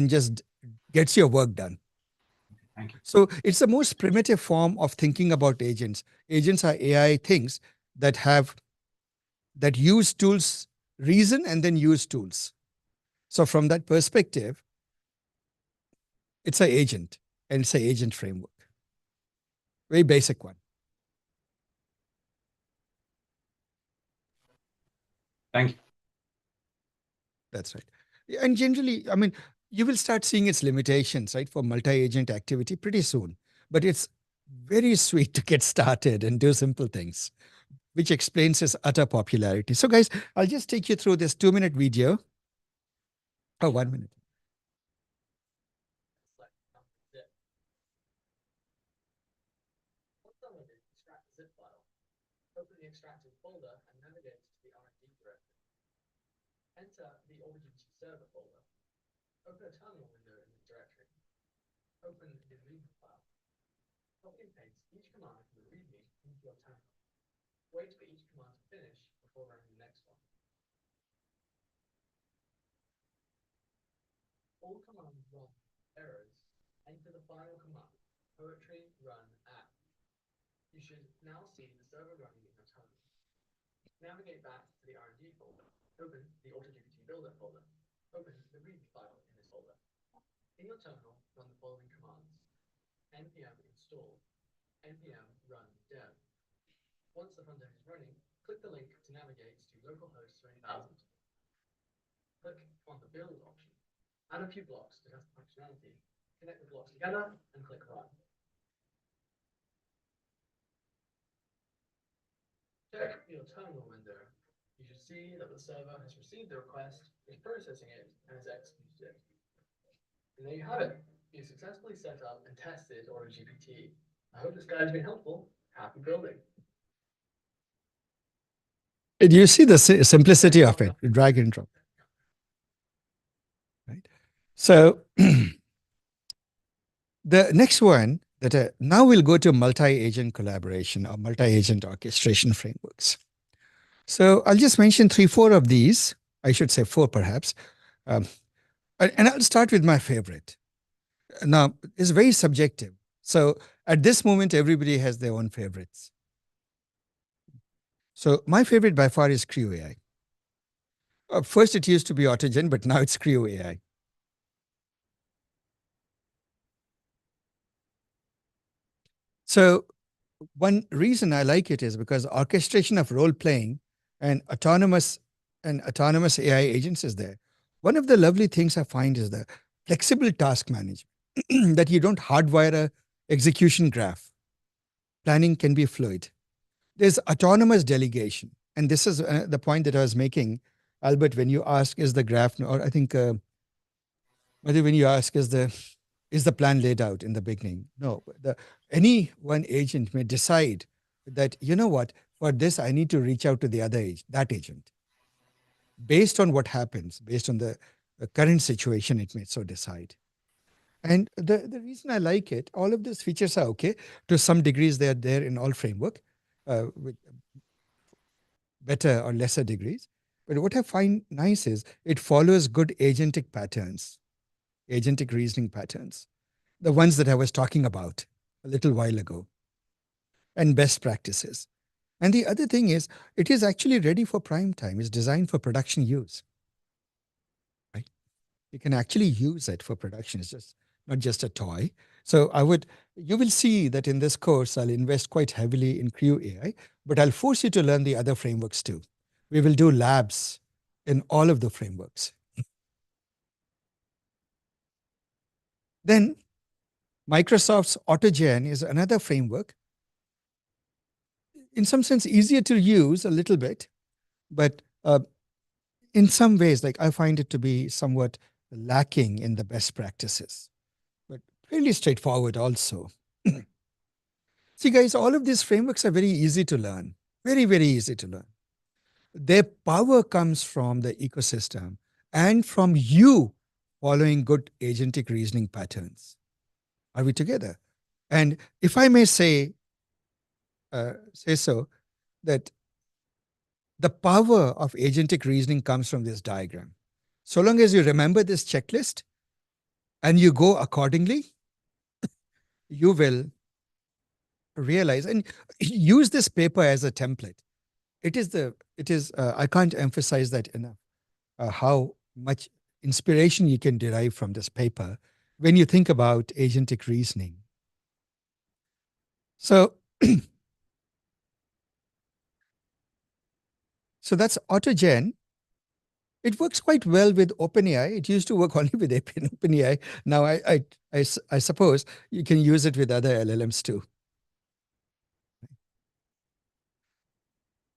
just gets your work done. Thank you. So it's the most primitive form of thinking about agents. Agents are AI things that use tools, reason, and then use tools. So from that perspective, it's an agent, and it's an agent framework. Very basic one. Thank you. That's right. And generally, I mean, you will start seeing its limitations, right, for multi-agent activity pretty soon. But it's very sweet to get started and do simple things, which explains its utter popularity. So guys, I'll just take you through this 2-minute video. Oh, 1 minute. Open the extracted folder and navigate to the R&D directory. Enter the AutoGPT server folder. Open a terminal window in the directory. Open the readme file. Copy and paste each command from the readme into your terminal. Wait for each command to finish before running the next one. All commands run errors. Enter the final command, poetry run app. You should now see the server running in your terminal. Navigate back to the R&D folder. Open the AutoGPT Builder folder. Open the readme file in this folder. In your terminal, run the following commands: npm install, npm run dev. Once the front end is running, click the link to navigate to localhost 3000. Click on the build option. Add a few blocks to test the functionality. Connect the blocks together and click run. Check your terminal window. You should see that the server has received the request, is processing it, and has executed it. And there you have it. You successfully set up and tested AutoGPT. I hope this guide has been helpful. Happy building. Do you see the simplicity of it? Drag and drop. Right. So the next one that now we'll go to multi-agent collaboration or multi-agent orchestration frameworks. So I'll just mention 3-4 of these. I should say 4 perhaps. And I'll start with my favorite. Now, it's very subjective. So at this moment, everybody has their own favorites. So my favorite by far is Creo AI. First, it used to be Autogen, but now it's Creo AI. So one reason I like it is because orchestration of role-playing and autonomous AI agents is there. One of the lovely things I find is the flexible task management, that you don't hardwire a execution graph. Planning can be fluid. There's autonomous delegation. And this is the point that I was making, Albert, when you ask, is the graph, or I think, when you ask, is the plan laid out in the beginning? No, any one agent may decide that, you know what, for this, I need to reach out to the other that agent. Based on what happens, based on the current situation, it may so decide. And the reason I like it, all of these features are okay. To some degrees, they are there in all framework, with better or lesser degrees. But what I find nice is it follows good agentic patterns, agentic reasoning patterns, the ones that I was talking about a little while ago, and best practices. And the other thing is, it is actually ready for prime time. It's designed for production use. Right? You can actually use it for production. It's just not just a toy. So you will see that in this course, I'll invest quite heavily in Creo AI, but I'll force you to learn the other frameworks too, We will do labs in all of the frameworks. Then Microsoft's AutoGen is another framework. In some sense, easier to use a little bit, but in some ways, like I find it to be somewhat lacking in the best practices, but fairly straightforward also. See, guys, all of these frameworks are very easy to learn, very, very easy to learn. Their power comes from the ecosystem and from you following good agentic reasoning patterns. Are we together? And if I may say so, that the power of agentic reasoning comes from this diagram. So long as you remember this checklist and you go accordingly, you will realize and use this paper as a template. I can't emphasize that enough, how much inspiration you can derive from this paper when you think about agentic reasoning. So, so that's AutoGen. It works quite well with OpenAI. It used to work only with OpenAI. Now, I suppose you can use it with other LLMs too.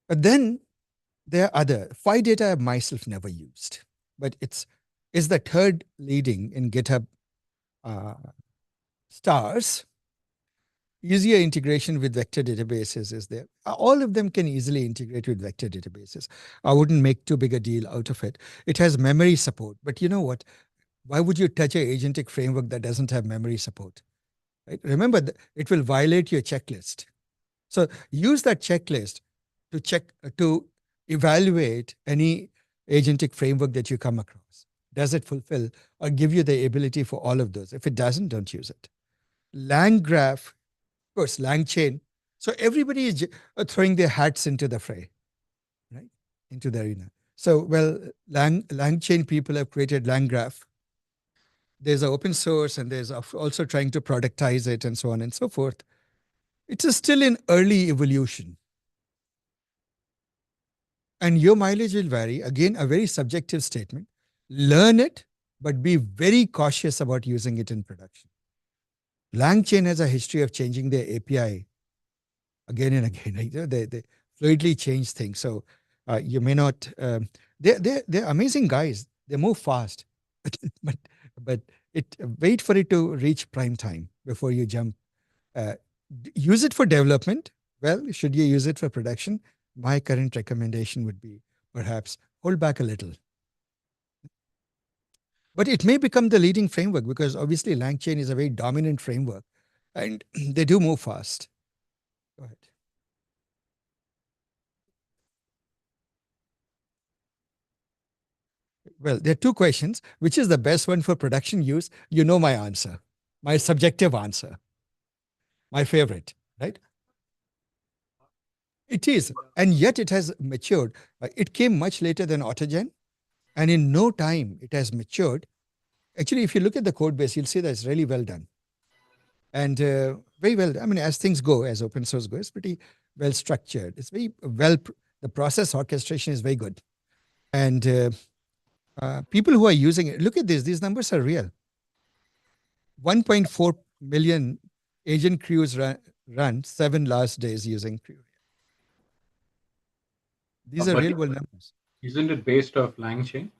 But then there are other. PhiData I've myself never used, but it's the third leading in GitHub stars. Easier integration with vector databases is there. All of them can easily integrate with vector databases. I wouldn't make too big a deal out of it. It has memory support, but you know what? Why would you touch an agentic framework that doesn't have memory support? Right? Remember, it will violate your checklist. So use that checklist to evaluate any agentic framework that you come across. Does it fulfill or give you the ability for all of those? If it doesn't, don't use it. LangGraph, of course, LangChain. So everybody is throwing their hats into the fray, right? Into the arena. So, well, LangChain people have created LangGraph. There's an open source and there's also trying to productize it and so on and so forth. It's still in early evolution. And your mileage will vary. Again, a very subjective statement. Learn it, but be very cautious about using it in production. LangChain has a history of changing their API again and again. Right? They fluidly change things. So you may not. They're amazing guys. They move fast, but wait for it to reach prime time before you jump. Use it for development. Well, should you use it for production? My current recommendation would be perhaps hold back a little. But it may become the leading framework because obviously LangChain is a very dominant framework and they do move fast. Go ahead. Well, there are two questions. Which is the best one for production use? You know my answer, my subjective answer, my favorite, right? It is, and yet it has matured. It came much later than AutoGen, and in no time it has matured. Actually, if you look at the code base, you'll see that it's really well done. And very well, I mean, as things go, as open source goes, pretty well structured. It's very well, the process orchestration is very good. And people who are using it, look at this, these numbers are real. 1.4 million agent crews run 7 last days using Crew. These are real world numbers. Isn't it based off LangChain?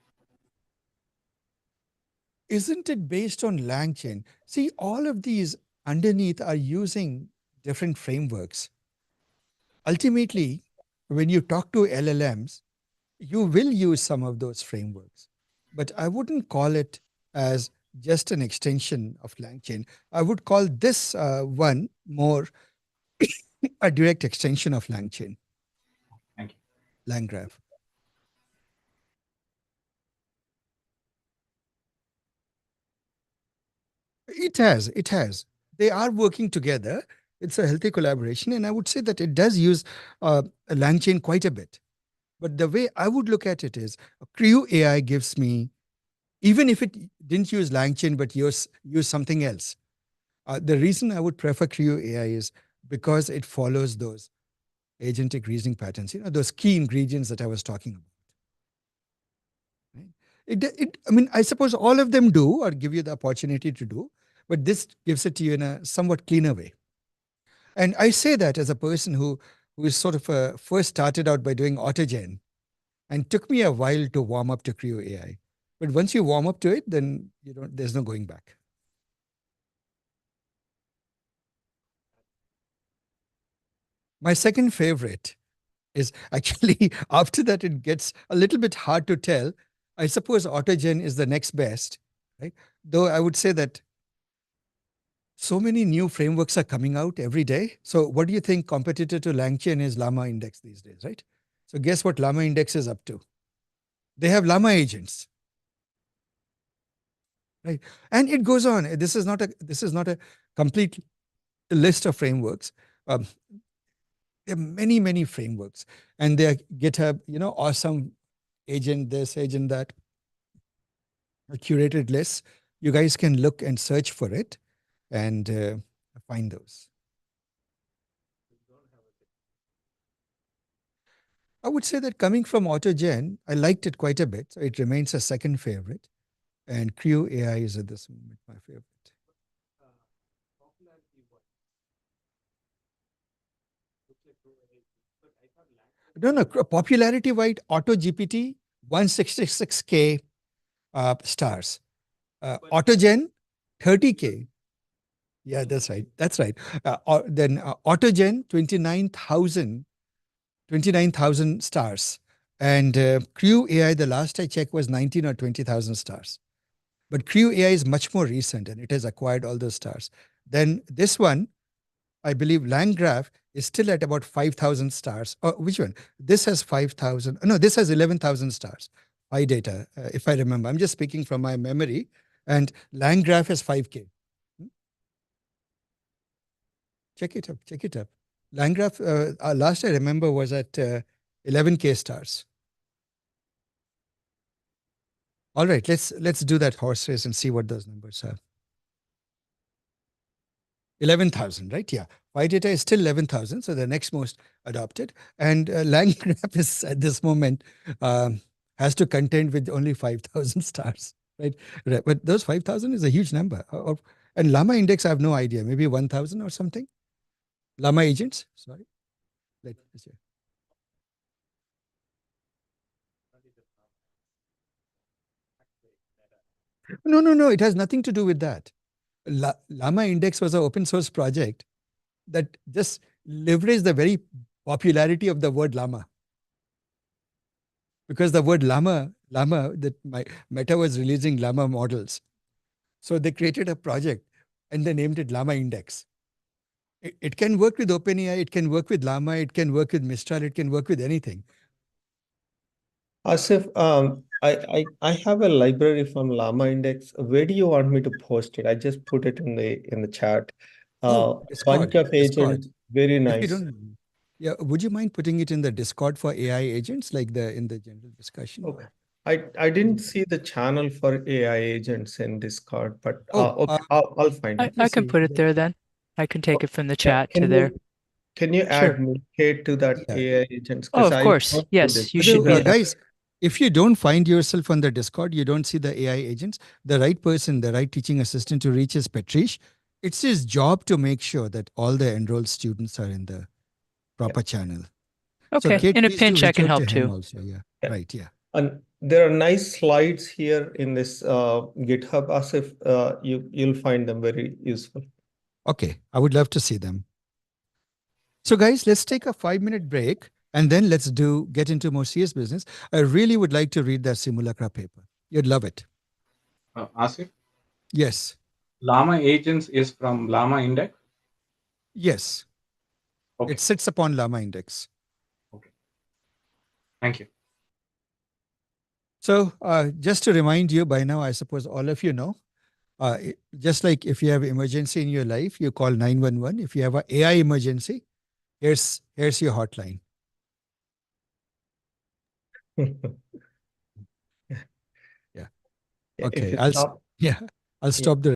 Isn't it based on LangChain? See, all of these underneath are using different frameworks. Ultimately, when you talk to LLMs, you will use some of those frameworks, but I wouldn't call it as just an extension of LangChain. I would call this one more a direct extension of LangChain. Thank you. LangGraph. It has. They are working together. It's a healthy collaboration. And I would say that it does use LangChain quite a bit. But the way I would look at it is Crew AI gives me, even if it didn't use LangChain, but use something else. The reason I would prefer Crew AI is because it follows those agentic reasoning patterns, those key ingredients that I was talking about. Right? I mean, I suppose all of them do or give you the opportunity to do, but this gives it to you in a somewhat cleaner way. And I say that as a person who is sort of first started out by doing AutoGen, and took me a while to warm up to Creo AI. But once you warm up to it, then there's no going back. My second favorite is actually, after that, it gets a little bit hard to tell. I suppose AutoGen is the next best, right? Though I would say that so many new frameworks are coming out every day. So what do you think competitor to LangChain is Llama Index these days, right? So guess what Llama Index is up to? They have Llama agents. Right. And it goes on. This is not a complete list of frameworks. There are many, many frameworks, and they're GitHub, awesome agent this, agent that, a curated list. You guys can look and search for it and find those. I would say that coming from AutoGen, I liked it quite a bit. So it remains a second favorite. And Creo AI is at this moment my favorite. No, popularity-wise, AutoGPT, 166K stars. AutoGen, 30K. Yeah, that's right. That's right. Then AutoGen, 29,000 stars. And Creo AI, the last I checked, was 19 or 20,000 stars. But Creo AI is much more recent, and it has acquired all those stars. Then this one, I believe LangGraph is still at about 5,000 stars. Oh, which one? This has 5,000. No, this has 11,000 stars. PyData, if I remember. I'm just speaking from my memory. And LangGraph has 5K. Check it up. Check it up. LangGraph, last I remember, was at 11K stars. All right, let's do that horse race and see what those numbers are. 11,000, right? Yeah. PyData is still 11,000, so the next most adopted. And LangGraph is at this moment has to contend with only 5,000 stars, right? But those 5,000 is a huge number. And Llama Index, I have no idea. Maybe 1,000 or something. Llama agents, sorry. Let's see. No. It has nothing to do with that. Llama Index was an open source project that just leveraged the very popularity of the word llama. Because the word llama, that Meta was releasing llama models. So they created a project and they named it Llama Index. It can work with OpenAI, it can work with Llama, it can work with Mistral, it can work with anything. Asif, I have a library from Llama Index. Where do you want me to post it? I just put it in the chat. Discord, Bunch of agents, Discord. very If nice. you don't, yeah, would you mind putting it in the Discord for AI agents, like in the general discussion? Okay. I didn't see the channel for AI agents in Discord, but Oh, okay, I'll find it. I can put it there then. I can take it from the chat to Can there. Can you Sure. add Kate to that Yeah. AI agents? Oh, 'Cause of I course. don't do Yes, this. you should be there. guys, if you don't find yourself on the Discord, you don't see the AI agents, the right person, the right teaching assistant to reach is Patrice. It's his job to make sure that all the enrolled students are in the proper channel. So Okay. Kate, In a please do pinch, I reach can out help to him too. also. Yeah. Yeah. Right. Yeah. And there are nice slides here in this GitHub, Asif. You'll find them very useful. Okay. I would love to see them. So guys, let's take a 5-minute break and then let's get into more serious business. I really would like to read that simulacra paper. You'd love it. Asif, Yes. Llama agents is from Llama Index. Yes. Okay. It sits upon Llama Index. Okay. Thank you. So just to remind you, by now, I suppose all of you know, just like if you have emergency in your life, you call 911. If you have an AI emergency, here's your hotline. Yeah. Okay. I'll stop the